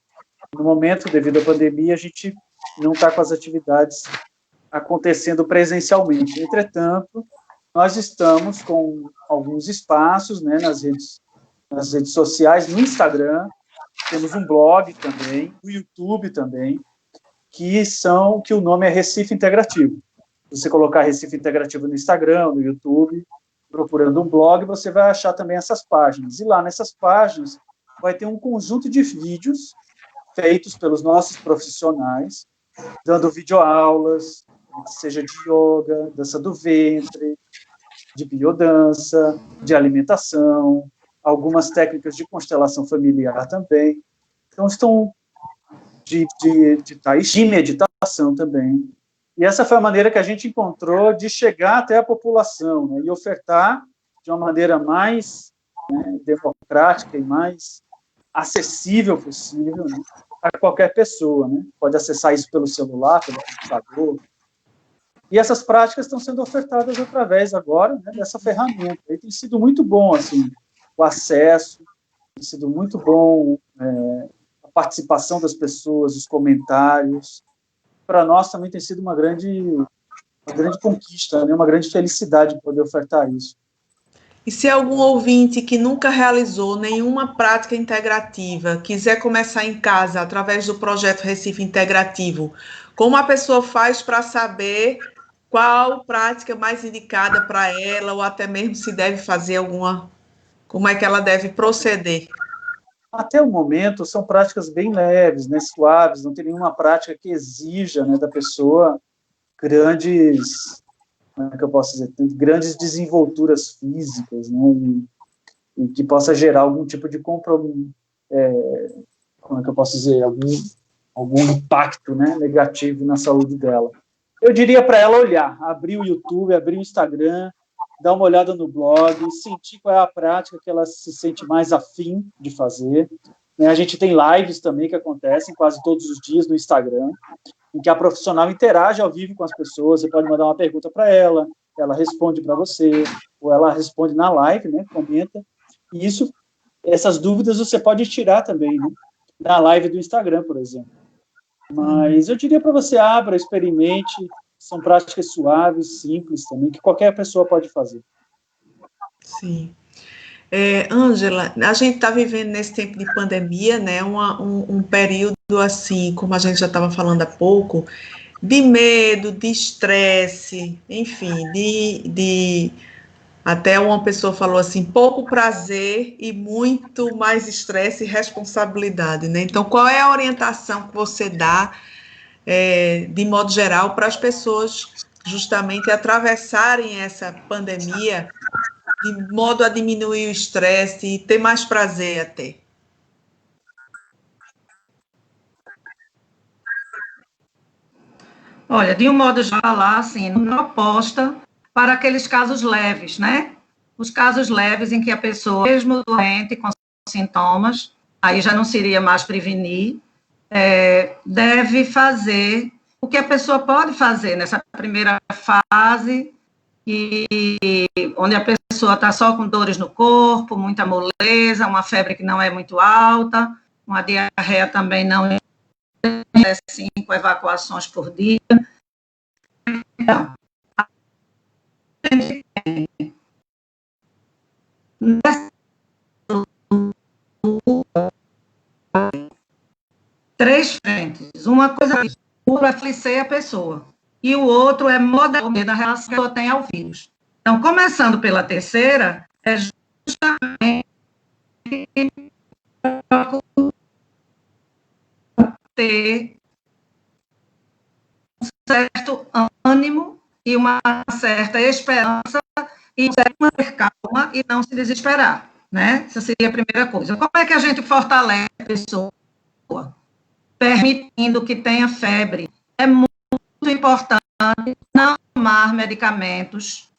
No momento, devido à pandemia, a gente não está com as atividades acontecendo presencialmente. Entretanto, nós estamos com alguns espaços, né, nas redes sociais, no Instagram, temos um blog também, no YouTube também, que o nome é Recife Integrativo. Se você colocar Recife Integrativo no Instagram, no YouTube, procurando um blog, você vai achar também essas páginas. E lá nessas páginas vai ter um conjunto de vídeos feitos pelos nossos profissionais, dando videoaulas, seja de yoga, dança do ventre, de biodança, de alimentação, algumas técnicas de constelação familiar também. Então, estão de tai chi, meditação também. E essa foi a maneira que a gente encontrou de chegar até a população, né, e ofertar de uma maneira mais, né, democrática e mais acessível possível, né, a qualquer pessoa, né? Pode acessar isso pelo celular, pelo computador. E essas práticas estão sendo ofertadas através agora, né, dessa ferramenta. E tem sido muito bom, assim, o acesso, tem sido muito bom a participação das pessoas, os comentários. Para nós também tem sido uma grande conquista, né, uma grande felicidade poder ofertar isso. E se algum ouvinte que nunca realizou nenhuma prática integrativa quiser começar em casa através do projeto Recife Integrativo, como a pessoa faz para saber qual prática mais indicada para ela, ou até mesmo se deve fazer alguma, como é que ela deve proceder? Até o momento, são práticas bem leves, né, suaves, não tem nenhuma prática que exija, né, da pessoa grandes, como é que eu posso dizer, grandes desenvolturas físicas, né, e que possa gerar algum tipo de compromisso, como é que eu posso dizer, algum impacto, né, negativo na saúde dela. Eu diria para ela olhar, abrir o YouTube, abrir o Instagram, dar uma olhada no blog, sentir qual é a prática que ela se sente mais afim de fazer. A gente tem lives também que acontecem quase todos os dias no Instagram, em que a profissional interage ao vivo com as pessoas, você pode mandar uma pergunta para ela responde para você, ou ela responde na live, né, comenta, e essas dúvidas você pode tirar também, né, na live do Instagram, por exemplo. Mas eu diria para você, abra, experimente, são práticas suaves, simples também, que qualquer pessoa pode fazer. Sim. Ângela, a gente está vivendo nesse tempo de pandemia, né, um período assim, como a gente já estava falando há pouco, de medo, de estresse, enfim, até uma pessoa falou assim, pouco prazer e muito mais estresse e responsabilidade, né? Então, qual é a orientação que você dá, de modo geral, para as pessoas justamente atravessarem essa pandemia de modo a diminuir o estresse e ter mais prazer até? Olha, de um modo geral, assim, uma proposta para aqueles casos leves, né? Os casos leves em que a pessoa, mesmo doente, com sintomas, aí já não seria mais prevenir, deve fazer o que a pessoa pode fazer nessa primeira fase, onde a pessoa está só com dores no corpo, muita moleza, uma febre que não é muito alta, uma diarreia também não é 5 evacuações por dia. Então, a gente tem três frentes. Uma coisa é aflicer a pessoa, e o outro é moderar na relação que a pessoa tem ao vírus. Então, começando pela terceira, é justamente ter um certo ânimo e uma certa esperança e ter calma e não se desesperar, né? Essa seria a primeira coisa. Como é que a gente fortalece a pessoa? Permitindo que tenha febre. É muito importante não tomar medicamentos,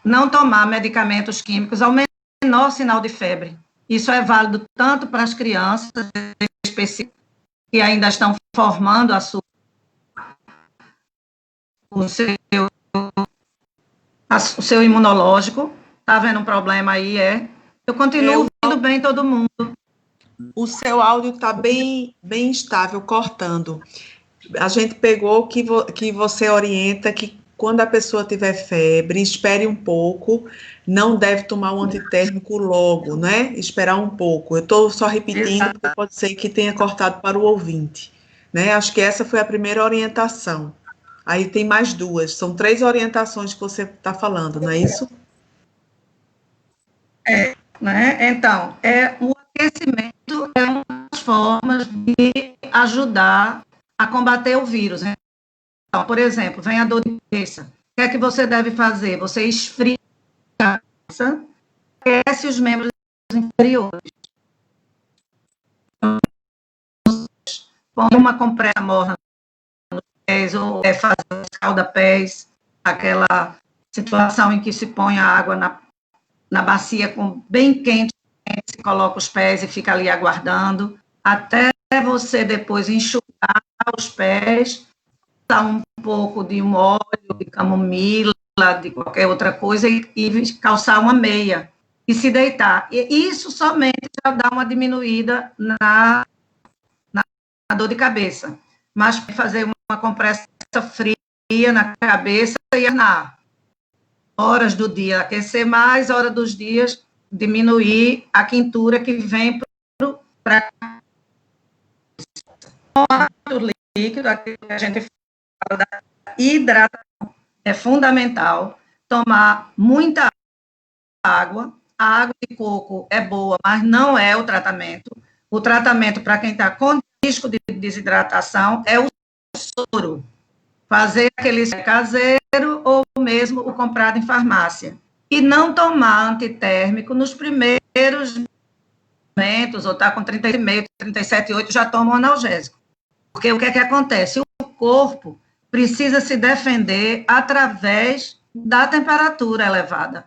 não tomar medicamentos químicos ao menor sinal de febre. Isso é válido tanto para as crianças que ainda estão formando o seu imunológico. Está havendo um problema aí, Eu continuo ouvindo bem todo mundo. O seu áudio está bem estável, cortando. A gente pegou que você orienta que quando a pessoa tiver febre, espere um pouco, não deve tomar um antitérmico logo, né? Esperar um pouco. Eu estou só repetindo, porque pode ser que tenha cortado para o ouvinte, né? Acho que essa foi a primeira orientação. Aí tem mais duas, são 3 orientações que você está falando, não é isso? Né? Então, o aquecimento é uma das formas de ajudar a combater o vírus, né? Então, por exemplo, vem a dor de cabeça. O que é que você deve fazer? Você esfria a cabeça, aquece os membros inferiores. Põe uma compressa morna nos pés, ou fazer escalda-pés, aquela situação em que se põe a água na bacia bem quente, se coloca os pés e fica ali aguardando, até você depois enxugar os pés, dar um pouco de um óleo de camomila, de qualquer outra coisa, e calçar uma meia, e se deitar. E isso somente já dá uma diminuída na dor de cabeça. Mas fazer uma compressa fria na cabeça e na horas do dia aquecer mais, hora dos dias diminuir a quentura que vem para o líquido, aquilo que a gente fala da hidratação, é fundamental tomar muita água. A água de coco é boa, mas não é o tratamento. O tratamento para quem está com risco de desidratação é o soro. Fazer aquele caseiro ou mesmo o comprado em farmácia. E não tomar antitérmico nos primeiros momentos, ou está com 30,5, 37,8, já toma um analgésico. Porque o que é que acontece? O corpo precisa se defender através da temperatura elevada.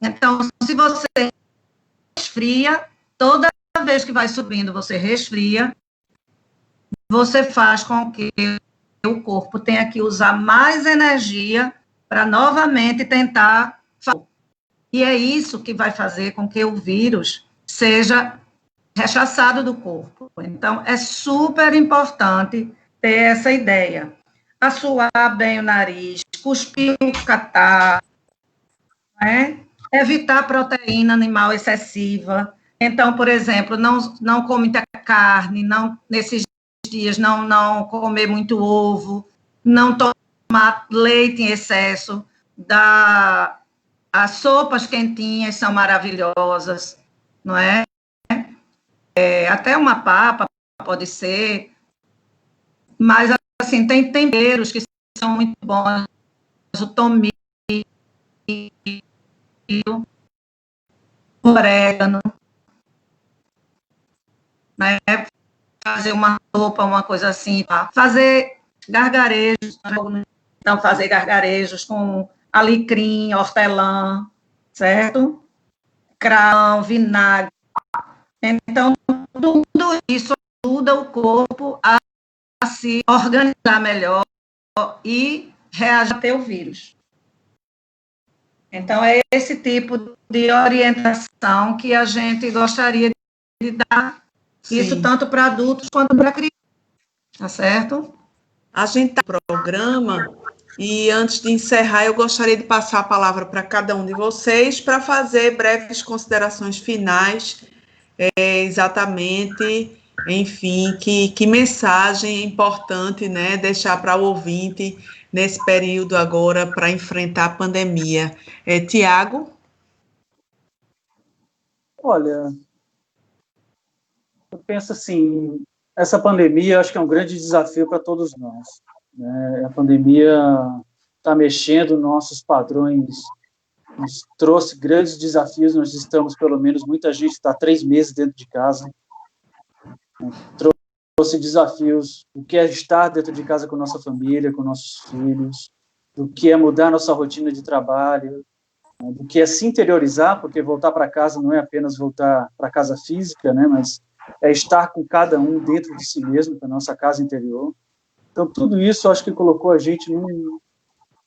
Então, se você resfria, toda vez que vai subindo, você resfria, você faz com que o corpo tenha que usar mais energia para novamente tentar. E é isso que vai fazer com que o vírus seja rechaçado do corpo. Então, é super importante ter essa ideia. Assoar bem o nariz, cuspir o catarro, né? Evitar proteína animal excessiva. Então, por exemplo, não comer muita carne, nesses dias não comer muito ovo, não tomar leite em excesso, as sopas quentinhas são maravilhosas, não é? Até uma papa pode ser, mas assim, tem temperos que são muito bons, o tomilho, o orégano, né? Fazer uma sopa, uma coisa assim, tá? Fazer gargarejos, então fazer gargarejos com alecrim, hortelã, certo? Crão, vinagre. Então, tudo isso ajuda o corpo a se organizar melhor e reagir ao vírus. Então, é esse tipo de orientação que a gente gostaria dar isso tanto para adultos quanto para crianças, tá certo? A gente está no programa e, antes de encerrar, eu gostaria de passar a palavra para cada um de vocês para fazer breves considerações finais, exatamente, enfim, que mensagem é importante, né, deixar para o ouvinte nesse período agora para enfrentar a pandemia. Tiago? Olha, eu penso assim, essa pandemia acho que é um grande desafio para todos nós, né? A pandemia está mexendo nossos padrões, nos trouxe grandes desafios. Nós estamos, pelo menos, muita gente está 3 meses dentro de casa, né? Trouxe desafios do que é estar dentro de casa com nossa família, com nossos filhos, do que é mudar nossa rotina de trabalho, né? Do que é se interiorizar, porque voltar para casa não é apenas voltar para casa física, né? Mas é estar com cada um dentro de si mesmo, na nossa casa interior. Então, tudo isso, eu acho que colocou a gente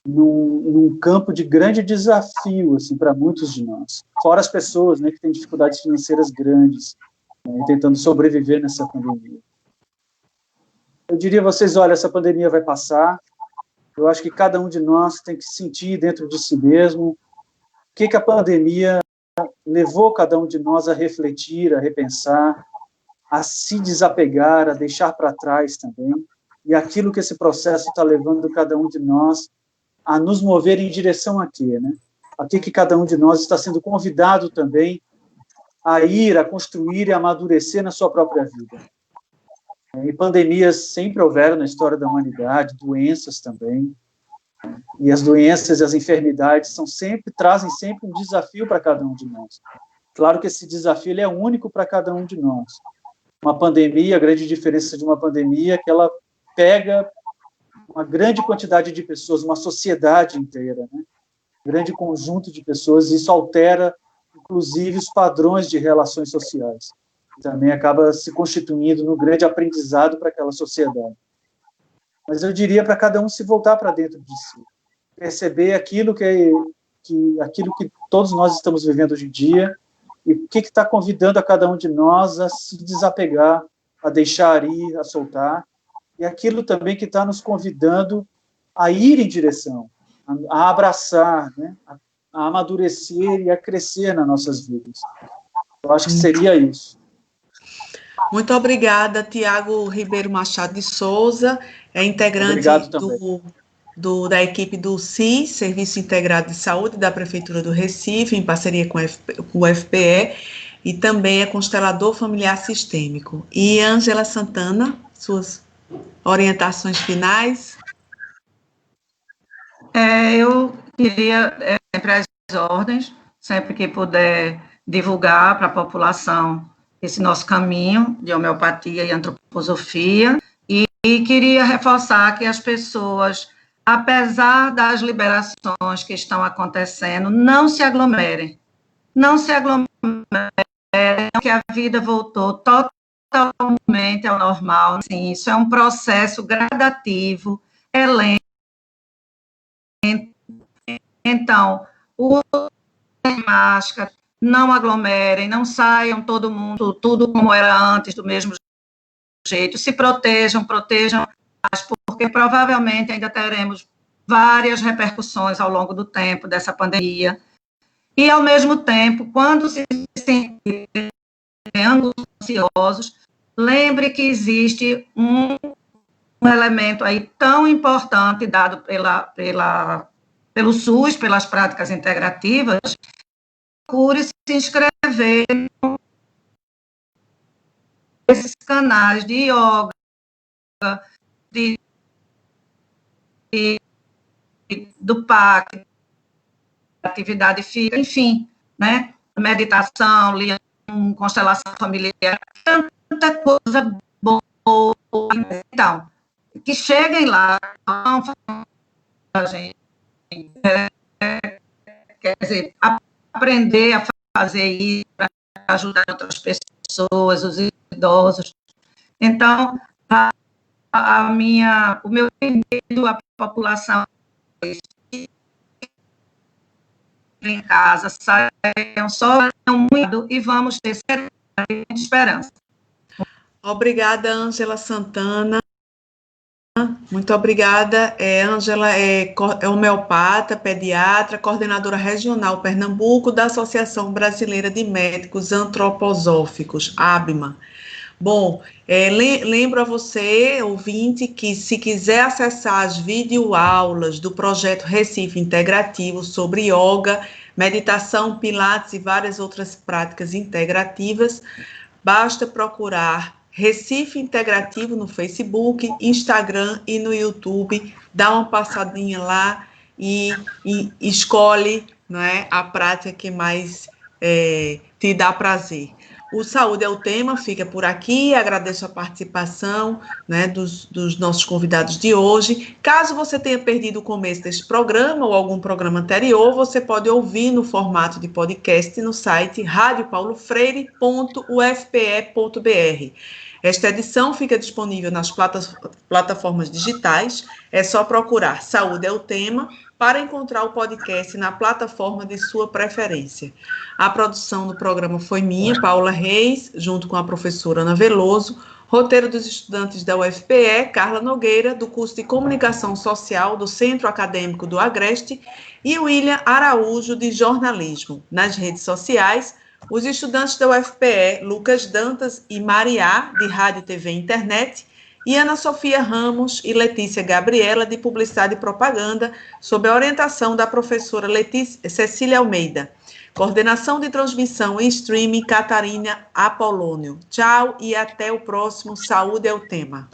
num campo de grande desafio, assim, para muitos de nós. Fora as pessoas, né, que têm dificuldades financeiras grandes, né, tentando sobreviver nessa pandemia. Eu diria a vocês, olha, essa pandemia vai passar. Eu acho que cada um de nós tem que sentir dentro de si mesmo o que a pandemia levou cada um de nós a refletir, a repensar, a se desapegar, a deixar para trás também, e aquilo que esse processo está levando cada um de nós a nos mover em direção a quê, né? A que cada um de nós está sendo convidado também a ir, a construir e a amadurecer na sua própria vida. E pandemias sempre houveram na história da humanidade, doenças também, e as doenças e as enfermidades trazem sempre um desafio para cada um de nós. Claro que esse desafio ele é único para cada um de nós. Uma pandemia, a grande diferença de uma pandemia é que ela pega uma grande quantidade de pessoas, uma sociedade inteira, né? Um grande conjunto de pessoas, e isso altera, inclusive, os padrões de relações sociais. Também acaba se constituindo no grande aprendizado para aquela sociedade. Mas eu diria para cada um se voltar para dentro de si, perceber aquilo que todos nós estamos vivendo hoje em dia, e o que está convidando a cada um de nós a se desapegar, a deixar ir, a soltar, e aquilo também que está nos convidando a ir em direção, a abraçar, né? A amadurecer e a crescer nas nossas vidas. Eu acho que seria isso. Muito obrigada, Tiago Ribeiro Machado de Souza, integrante da equipe do SIS, Serviço Integrado de Saúde da Prefeitura do Recife, em parceria com o FPE, e também é constelador familiar sistêmico. E Ângela Santana, suas orientações finais? Eu queria, sempre as ordens, sempre que puder divulgar para a população esse nosso caminho de homeopatia e antroposofia, e queria reforçar que as pessoas, apesar das liberações que estão acontecendo, não se aglomerem, que a vida voltou totalmente ao normal. Assim, isso é um processo gradativo, é lento. Então, usem máscara, não aglomerem, não saiam todo mundo, tudo como era antes, do mesmo jeito. Se protejam, porque provavelmente ainda teremos várias repercussões ao longo do tempo dessa pandemia. E, ao mesmo tempo, quando se sentirem ansiosos, lembre que existe um elemento aí tão importante dado pelo SUS, pelas práticas integrativas. Procure se inscrever nesses canais de yoga, do PAC, atividade física, enfim, né? Meditação, constelação familiar, tanta coisa boa. Então, que cheguem lá, gente, quer dizer, aprender a fazer isso, para ajudar outras pessoas, os idosos. Então, o meu pedido à população em casa, saiam só muito e vamos ter muita esperança. Obrigada, Ângela Santana. Muito obrigada. Ângela é homeopata, pediatra, coordenadora regional Pernambuco da Associação Brasileira de Médicos Antroposóficos, ABMA. Bom, lembro a você, ouvinte, que se quiser acessar as videoaulas do projeto Recife Integrativo sobre yoga, meditação, pilates e várias outras práticas integrativas, basta procurar Recife Integrativo no Facebook, Instagram e no YouTube, dá uma passadinha lá e escolhe, não é, a prática que mais te dá prazer. O Saúde é o Tema, fica por aqui, agradeço a participação, né, dos nossos convidados de hoje. Caso você tenha perdido o começo deste programa ou algum programa anterior, você pode ouvir no formato de podcast no site radiopaulofreire.ufpe.br. Esta edição fica disponível nas plataformas digitais, é só procurar Saúde é o Tema para encontrar o podcast na plataforma de sua preferência. A produção do programa foi minha, Paula Reis, junto com a professora Ana Veloso, roteiro dos estudantes da UFPE, Carla Nogueira, do curso de Comunicação Social do Centro Acadêmico do Agreste, e William Araújo, de Jornalismo. Nas redes sociais, os estudantes da UFPE, Lucas Dantas e Mariá, de Rádio, TV e Internet, e Ana Sofia Ramos e Letícia Gabriela, de Publicidade e Propaganda, sob a orientação da professora Cecília Almeida. Coordenação de transmissão e streaming, Catarina Apolônio. Tchau e até o próximo Saúde é o Tema.